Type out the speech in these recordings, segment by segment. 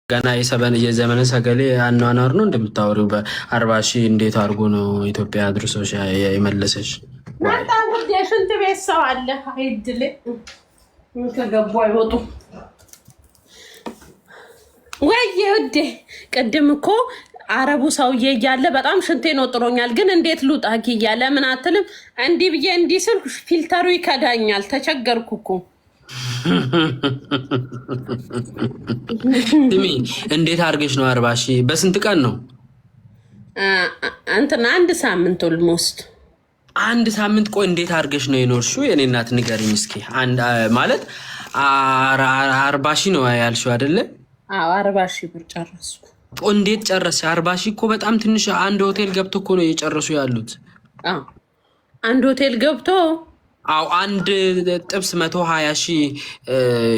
ገና የዘመነ ሰገሌ አኗኗር ነው እንደምታወሪው። በ40 ሺህ እንዴት አድርጎ ነው ኢትዮጵያ አድርሶሽ የመለሰሽ? ናታ ውድ የሽንት ቤት ሰው አለ አይድል ከገቡ አይወጡ ወይ ውዴ። ቅድም እኮ አረቡ ሰውዬ እያለ በጣም ሽንቴ ነው ጥሮኛል፣ ግን እንዴት ልውጣ እያለ ምን አትልም? እንዲህ ብዬ እንዲህ ስል ፊልተሩ ይከዳኛል። ተቸገርኩ እኮ። ስሚ እንዴት አድርገሽ ነው 40 ሺህ? በስንት ቀን ነው? እንትን አንድ ሳምንት ኦልሞስት አንድ ሳምንት። ቆይ እንዴት አድርገሽ ነው የኖርሽው? የኔ እናት ንገሪኝ እስኪ። አንድ ማለት 40 ሺህ ነው ያልሽው አይደለ? አዎ 40 ሺህ ብር ጨረስኩ። እንዴት ጨረስሽ? 40 ሺህ እኮ በጣም ትንሽ። አንድ ሆቴል ገብቶ እኮ ነው እየጨረሱ ያሉት። አዎ አንድ ሆቴል ገብቶ አው አንድ ጥብስ 120 ሺህ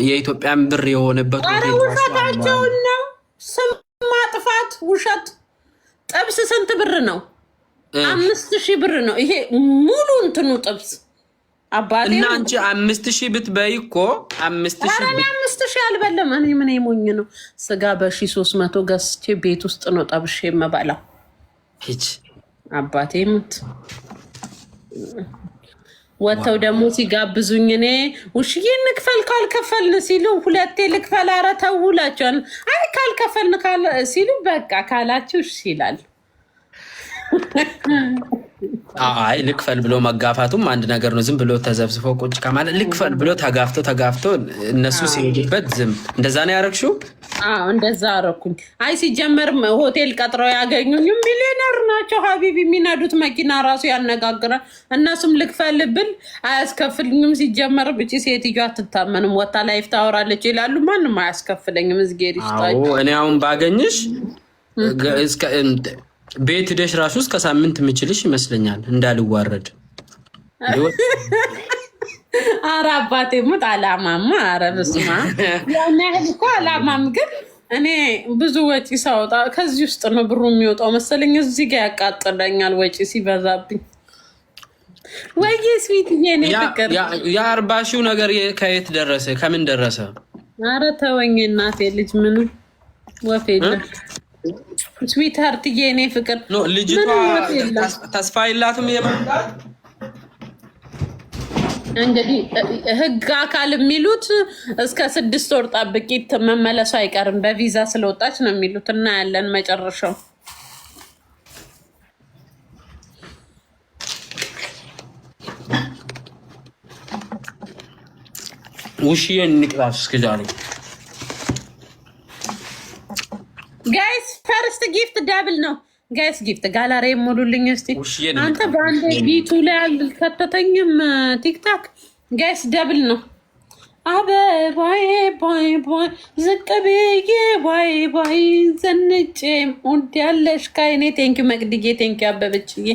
የኢትዮጵያን ብር የሆነበት ሆቴል። ውሸታቸውን ነው። ስም ማጥፋት ውሸት። ጥብስ ስንት ብር ነው? 5000 ብር ነው። ይሄ ሙሉ እንትኑ ጥብስ አባቴ። እና አንቺ 5000 ብትበይ እኮ 5000 5000 አልበለም። እኔ ምን የሞኝ ነው። ስጋ በ1300 ገዝቼ ቤት ውስጥ ነው ጠብሼ የምበላው። ሂጅ አባቴ ሙት። ወጥተው ደግሞ ሲጋብዙኝ እኔ ውሽዬ እንክፈል ካልከፈልን ሲሉ ሁለቴ ልክፈል ኧረ ተው እላቸዋለሁ። አይ ካልከፈልን ሲሉ በቃ ካላችሁ እሺ ይላል። አይ ልክፈል ብሎ መጋፋቱም አንድ ነገር ነው። ዝም ብሎ ተዘብዝፎ ቁጭ ከማለት ልክፈል ብሎ ተጋፍቶ እነሱ ሲሄዱበት ዝም። እንደዛ ነው ያደረግሽው? አዎ እንደዛ አደረኩኝ። አይ ሲጀመርም ሆቴል ቀጥረው ያገኙኝም ሚሊዮነር ናቸው ሀቢብ። የሚነዱት መኪና ራሱ ያነጋግራል። እነሱም ልክፈል ብል አያስከፍልኝም። ሲጀመርም እቺ ሴትዮዋ አትታመንም፣ ወታ ላይፍ ታወራለች ይላሉ። ማንም አያስከፍለኝም። እዝጌር ይስጣቸው። እኔ አሁን ባገኝሽ ቤት ሄደሽ ራሱ እስከ ሳምንት የምችልሽ ይመስለኛል እንዳልዋረድ። ኧረ አባቴ ሙት አላማማ። ኧረ በስመ አብ ያን ያህል እኮ አላማም። ግን እኔ ብዙ ወጪ ሳወጣ ከዚህ ውስጥ ነው ብሩ የሚወጣው መሰለኝ። እዚህ ጋር ያቃጥለኛል ወጪ ሲበዛብኝ። ወይ ስዊትዬ እኔ ፍቅር የ40 ሺው ነገር ከየት ደረሰ? ከምን ደረሰ? ኧረ ተወኝ እናቴ ልጅ ምን ወፍ የለም። ስዊት ሃርትዬ እኔ ፍቅር ልጅቷ ተስፋ የላትም የመምጣት። እንግዲህ ህግ አካል የሚሉት እስከ 6 ወር ጠብቂ መመለሱ አይቀርም በቪዛ ስለወጣች ነው የሚሉት። እና ያለን መጨረሻው ውሽዬን ንቅጣት እስከዛሬ። ጋይስ ፈርስት ጊፍት ዳብል ነው ጋይስ። ጊፍት ጋላሪ ሙሉልኝ እስቲ። አንተ በአንድ ቢቱ ላይ አልከተተኝም ቲክታክ ጋይስ። ደብል ነው። አበባዬ ባይ ባይ ዝቅ ብዬ ባይ ባይ ዘንጬ ውድ ያለሽ ካይኔ። ቴንኪው መቅድዬ፣ ቴንኪው አበበችዬ።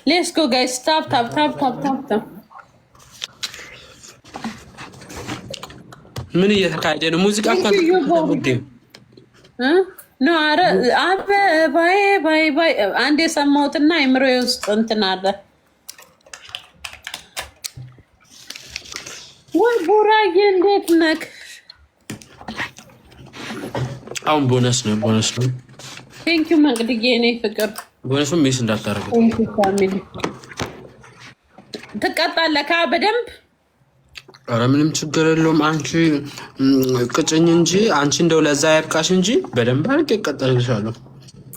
ሌትስ ጎ ጋይስ። ታፕ ታፕ ታፕ ታፕ ታፕ። ምን እየተካሄደ ነው? ሙዚቃ ኖ አረ አበባዬ ባይ ባይ አንድ የሰማሁትና አይምሮዬ ውስጥ እንትን አለ። ወይ ቡራዬ እንዴት ነህ? አሁን ቦነስ ነው። ቴንኪው መቅድዬ እኔ ፍቅር። ቦነሱም ሚስ እንዳታረገው። ፋሚሊ ትቀጣለህ በደንብ። ኧረ ምንም ችግር የለውም። አንቺ ቅጭኝ እንጂ አንቺ እንደው ለዛ ያብቃሽ እንጂ በደንብ አድርጌ እቀጣልሻለሁ።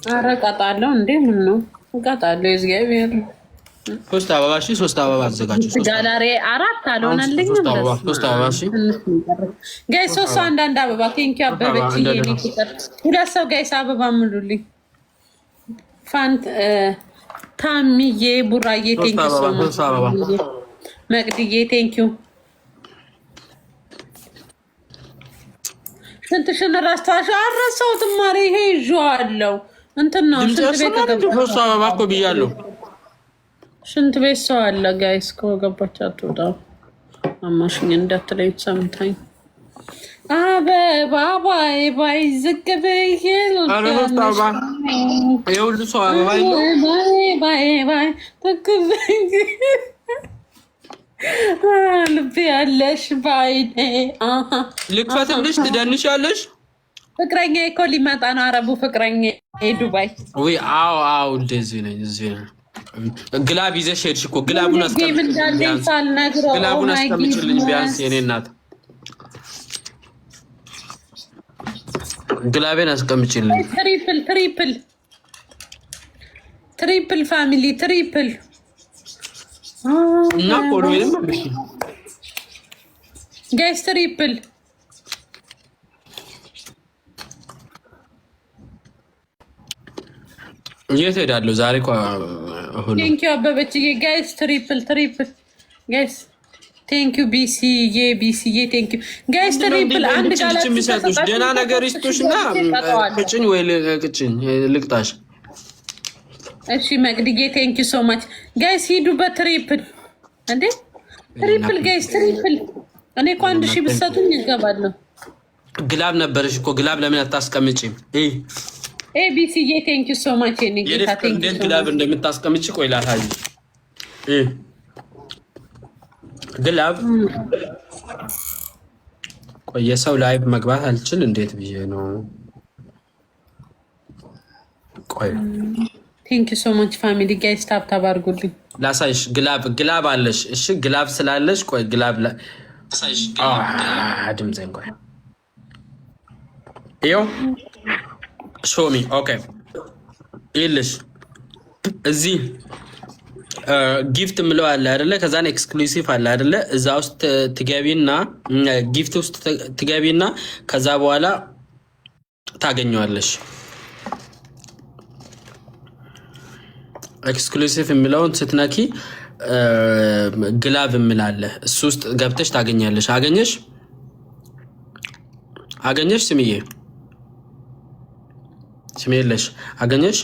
ኧረ እቀጣለሁ እንዴ ምን ነው እቀጣለሁ። እግዚአብሔር 3 አበባ እሺ፣ 3 አበባ አዘጋጅ። ጋላሪ 4 አልሆነልኝም። 3 አበባ እሺ ጋይስ፣ 3 አንዳንድ አበባ። ቴንኪው አበበች የኔ ፍቅር። 2 ሰው ጋይስ አበባ ሙሉልኝ። ፋንት ታሚዬ፣ ቡራዬ ቴንኪው ሶ ማች። መቅድዬ ቴንኪው። ስንትሽን ረስታሽ? አረሳሁትም። ማሪ ይሄ ይዤዋለሁ እንትን ነው ሽንት ቤት ተገባ። አበባ እኮ ብያለሁ። ሽንት ቤት ሰው አለ ጋይስ። ከገባች አትወጣም። አማሽኝ እንዳትለኝ ሰምታኝ። አበባ ባይ ባይ ዝቅ ብዬ የሁሉ ሰው አበባ ባይ ባይ ልብ ያለሽ ባይኔ ልክፈትልሽ ትደንሻለሽ። ፍቅረኛ እኮ ሊመጣ ነው። አረቡ ፍቅረኛ ዱባይ። ወይ አዎ እንደዚህ ነኝ። እዚህ ነው ግላብ ይዘሽ ሄድሽ እኮ ግላቡን አስቀምጪልኝ ቢያንስ የኔ እናት ግላቤን አስቀምጪልኝ። ትሪፕል ፋሚሊ ትሪፕል እና ቆሎይም ጋይስ ትሪፕል የት ሄዳለሁ ዛሬ እኮ አሁን ቴንክ ዩ አበበችዬ ጋይስ ትሪፕል ጋይስ ቴንክ ዩ ቢሲዬ ቴንክ ዩ ጋይስ ትሪፕል አንድ ጋላክሲ የሚሰጡሽ ደህና ነገር ይስጡሽና ቅጭኝ ወይ ቅጭኝ ልቅጣሽ። እሺ መቅድዬ ቴንክ ዩ ሶ ማች ጋይስ ሂዱ በትሪፕል እንዴ ትሪፕል ጋይስ ትሪፕል እኔ እኮ 1000 ብትሰጡኝ ይገባለሁ። ግላብ ነበርሽ እኮ ግላብ ለምን አታስቀምጪም? ኤቢሲዬ ቴንክ ዩ ሶ ማች የኔ ጌታ ቴንክ ዩ። ግላብ እንደምታስቀምጪ ቆይ ላሳይሽ። ግላብ ቆይ የሰው ላይቭ መግባት አልችል እንዴት ብዬ ነው? ቆይ ቴንክ ዩ ሶ ማች ፋሚሊ ጋይስ ታፕ ታፕ አድርጉልኝ ላሳይሽ። ግላብ አለሽ? እሺ ግላብ ስላለሽ ቆይ ግላብ ላሳይሽ። ድምጼን ቆይ ይኸው ሾሚ ኦኬ ይልሽ እዚህ ጊፍት ምለው አለ አይደለ? ከዛን ኤክስክሉሲቭ አለ አይደለ? እዛ ውስጥ ትገቢና ጊፍት ውስጥ ትገቢና ከዛ በኋላ ታገኘዋለሽ። ኤክስክሉሲቭ የሚለውን ስትነኪ ግላብ የሚላለ እሱ ውስጥ ገብተሽ ታገኛለሽ። አገኘሽ ስምዬ ስሜለሽ አገኘሽ?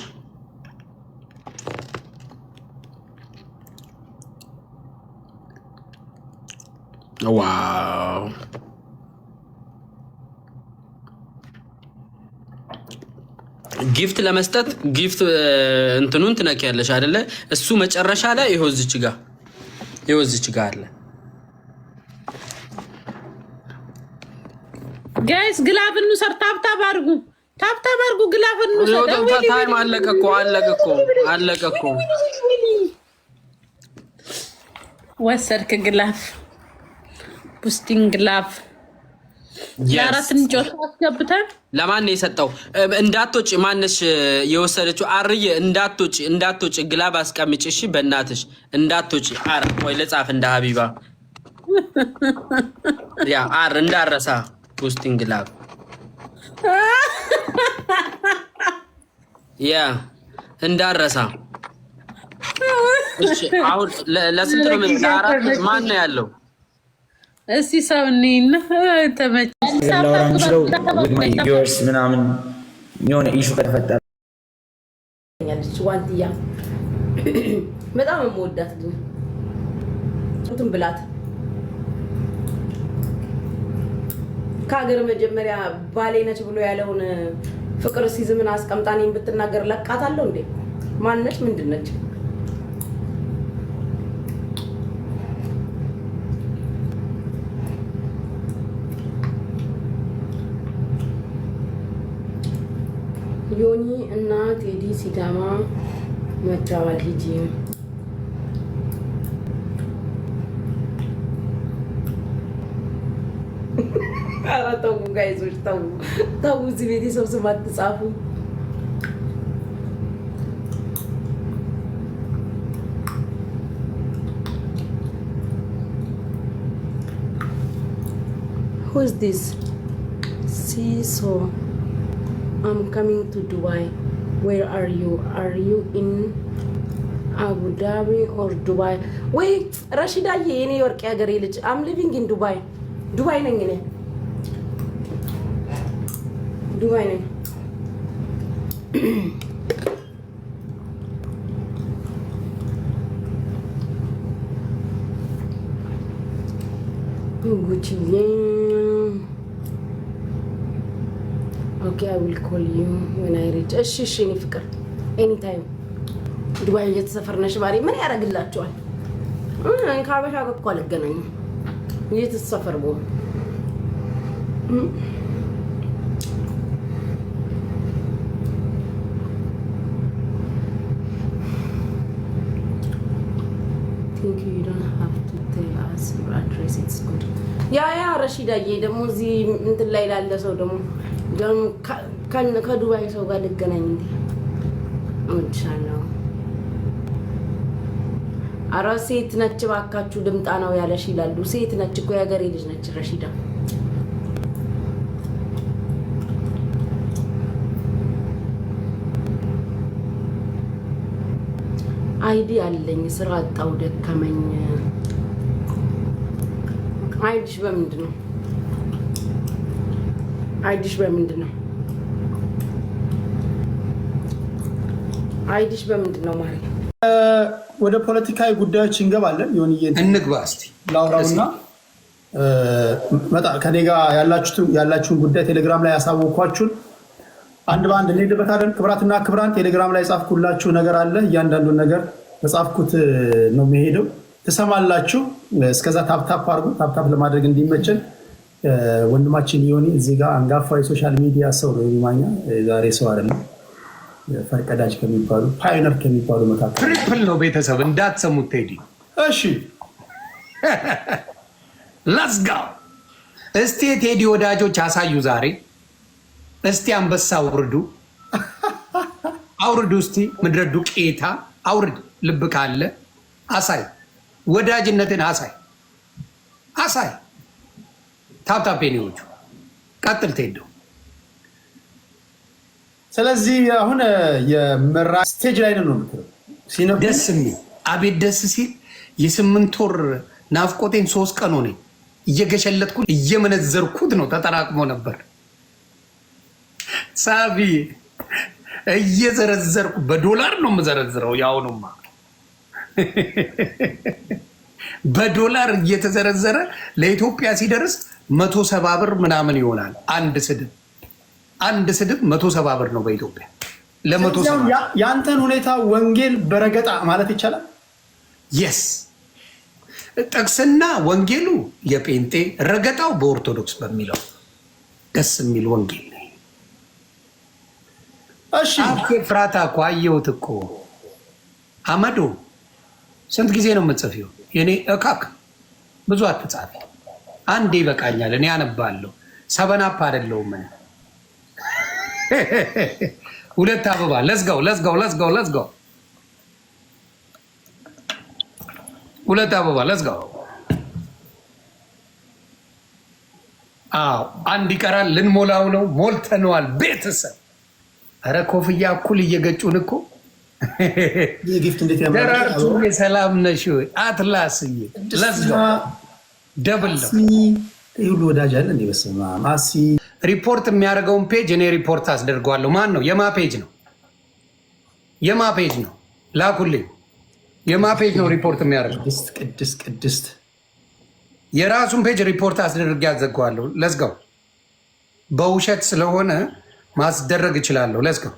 ዋው ጊፍት ለመስጠት ጊፍት እንትኑን ትነኪያለሽ አይደለ? እሱ መጨረሻ ላይ ይኸው እዚች ጋር አለ። ጋይስ ግላብን እንውሰድ። ታብታብ አድርጉ ግላብን እንውሰድ። ታይም አለቀ እኮ ወሰድክ ግላብ ቡስቲንግ ግላብ የአራት እንጆት አስገብተን ለማን ነው የሰጠው? እንዳትወጪ ማነሽ የወሰደችው? አርዬ እንዳትወጪ ግላብ አስቀምጪ እሺ፣ በእናትሽ እንዳትወጪ። አር ወይ ለጻፍ እንደ ሀቢባ ያ አር እንዳረሳ ቡስቲንግ ግላብ ያ እንዳረሳ። እሺ አሁን ለስንት ነው? ለአራት ማን ነው ያለው? እስቲ ሰው እኔና ተመችቶኝ ምናምን የሆነ ኢሹ ከተፈጠረ ዋንትያ በጣም የምወዳት እንትን ብላት ከሀገር መጀመሪያ ባሌ ነች ብሎ ያለውን ፍቅር ሲዝምን አስቀምጣኔን ብትናገር ለቃታለሁ እንዴ? ማነች? ምንድነች? ዮኒ እና ቴዲ ሲዳማ መጫወት ሂጂ። ኧረ ተው ጋይዞች ተው። እዚህ ቤት የሰው ስም አትጻፉ። Who is this? Siso. I'm coming to Dubai. Where are you? Are you in Abu Dhabi or Dubai? Wait, Rashida, ye New York agare lij. I'm living in Dubai. Dubai nang ine. Dubai nang. Gucci. Okay, I will call you when I reach. እሺ እኔ ፍቅር ኤኒታይም ዱባይ እየተሰፈርነሽ ባሪ ምን ያደርግላችኋል? ከአበሻ ጋር እኮ አልገናኝም። እየተሰፈር ቦ address it's good ያ ረሺዳዬ ደግሞ እዚህ እንትን ላይ ላለ ሰው ደግሞ ከዱባይ ሰው ጋር ልገናኝ እንዴ እንሻለው አራ ሴት ነች ባካችሁ ድምጣ ነው ያለሽ ይላሉ ሴት ነች እኮ ያገሬ ልጅ ነች ረሺዳ አይዲ አለኝ ስራ አጣው ደከመኝ አይዲሽ በምንድነው አይዲሽ በምንድነው ማለት ወደ ፖለቲካዊ ጉዳዮች እንገባለን ይሁንዬ እንግባ እስቲ ላውራውና መጣ ከኔ ጋር ያላችሁን ጉዳይ ቴሌግራም ላይ ያሳወቅኳችሁን አንድ ባንድ እንሄድበታለን ክብራትና ክብራን ቴሌግራም ላይ ጻፍኩላችሁ ነገር አለ እያንዳንዱን ነገር በጻፍኩት ነው የሚሄደው ተሰማላችሁ እስከዛ ታፕታፕ አድርጉ ታፕታፕ ለማድረግ እንዲመቸን ወንድማችን ይሆኒ እዚህ ጋር አንጋፋ የሶሻል ሚዲያ ሰው ነው የሚማኛ ዛሬ ሰው አይደለም ፈርቀዳጅ ከሚባሉ ፓዮነር ከሚባሉ መካከል ትሪፕል ነው ቤተሰብ እንዳትሰሙት ቴዲ እሺ ሌትስ ጎ እስቲ ቴዲ ወዳጆች አሳዩ ዛሬ እስቲ አንበሳ አውርዱ እስቲ ምድረ ዱቄታ አውርድ ልብ ካለ አሳይ ወዳጅነትን አሳይ ታፕታፔኒዎቹ ቀጥል ቴዶ ስለዚህ አሁን የመራ ስቴጅ ላይ ነው ሲነው ደስ የሚል አቤት ደስ ሲል የ8 ወር ናፍቆቴን 3 ቀን ሆነኝ እየገሸለጥኩት እየመነዘርኩት ነው ተጠራቅሞ ነበር ሳቢ እየዘረዘርኩ በዶላር ነው የምዘረዝረው ያውኑማ በዶላር እየተዘረዘረ ለኢትዮጵያ ሲደርስ 170 ብር ምናምን ይሆናል አንድ ስድብ 170 ብር ነው በኢትዮጵያ ለ170 ያንተን ሁኔታ ወንጌል በረገጣ ማለት ይቻላል yes ጥቅስና ወንጌሉ የጴንጤ ረገጣው በኦርቶዶክስ በሚለው ደስ የሚል ወንጌል ነው እሺ ፍራታ እኮ አየሁት እኮ አመዶ ስንት ጊዜ ነው የምትጽፊው የኔ እካክ ብዙ አትጻፊ አንዴ ይበቃኛል እኔ አነባለሁ ሰበናፕ አይደለሁም እኔ ሁለት አበባ let's go ሁለት አበባ let's go አንድ ይቀራል ልንሞላው ነው ሞልተነዋል ቤተሰብ ኧረ ኮፍያ እኩል እየገጩን እኮ የጊፍት እንዴት ያማራችሁ ሰላም ነሽ አትላስዬ let's go ደብል ነው ይሁሉ ወዳጅ አለ እንዴ በስማ ማሲ ሪፖርት የሚያደርገውን ፔጅ እኔ ሪፖርት አስደርገዋለሁ ማን ነው የማ ፔጅ ነው ላኩልኝ የማ ፔጅ ነው ሪፖርት የሚያደርገው ቅድስት የራሱን ፔጅ ሪፖርት አስደርጌ ያዘጋዋለሁ let's go በውሸት ስለሆነ ማስደረግ እችላለሁ let's go